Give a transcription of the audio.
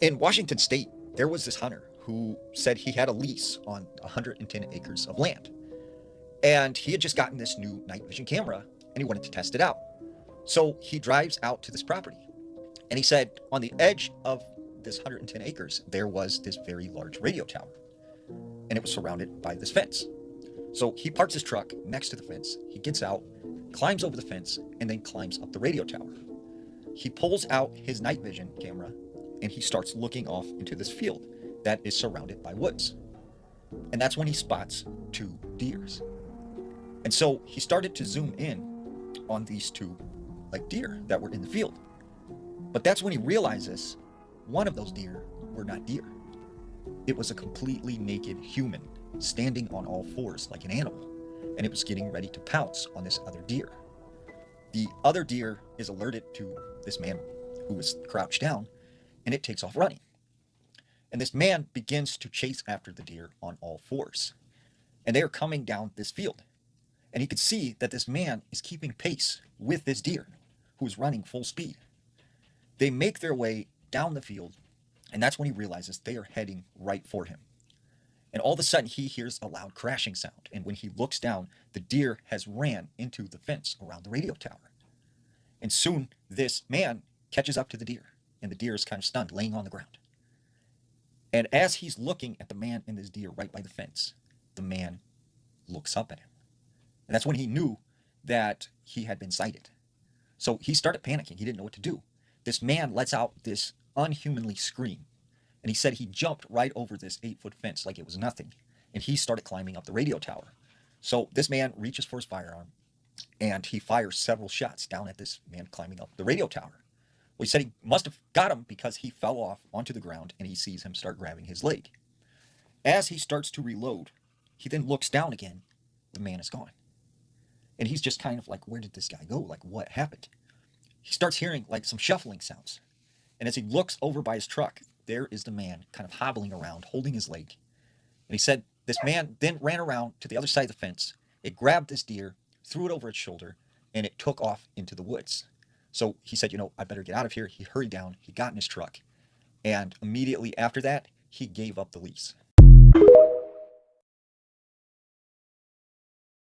In Washington state, there was this hunter who said he had a lease on 110 acres of land. And he had just gotten this new night vision camera and he wanted to test it out. So he drives out to this property and he said on the edge of this 110 acres, there was this very large radio tower and it was surrounded by this fence. So he parks his truck next to the fence. He gets out, climbs over the fence, and then climbs up the radio tower. He pulls out his night vision camera and he starts looking off into this field that is surrounded by woods. And that's when he spots two deers. And so he started to zoom in on these two deer that were in the field. But that's when he realizes one of those deer were not deer. It was a completely naked human standing on all fours like an animal, and it was getting ready to pounce on this other deer. The other deer is alerted to this man who was crouched down, and it takes off running. And this man begins to chase after the deer on all fours. And they are coming down this field. And he could see that this man is keeping pace with this deer, who is running full speed. They make their way down the field, and that's when he realizes they are heading right for him. And all of a sudden, he hears a loud crashing sound. And when he looks down, the deer has ran into the fence around the radio tower. And soon, this man catches up to the deer, and the deer is kind of stunned, laying on the ground. And as he's looking at the man and this deer right by the fence, the man looks up at him. And that's when he knew that he had been sighted. So he started panicking. He didn't know what to do. This man lets out this unhumanly scream. And he said he jumped right over this 8-foot fence like it was nothing. And he started climbing up the radio tower. So this man reaches for his firearm and he fires several shots down at this man climbing up the radio tower. Well, he said he must have got him because he fell off onto the ground and he sees him start grabbing his leg. As he starts to reload, he then looks down again. The man is gone. And he's just kind of like, where did this guy go? Like, what happened? He starts hearing like some shuffling sounds. And as he looks over by his truck, there is the man kind of hobbling around, holding his leg. And he said this man then ran around to the other side of the fence. It grabbed this deer, threw it over its shoulder, and it took off into the woods. So he said, I better get out of here. He hurried down. He got in his truck. And immediately after that, he gave up the lease.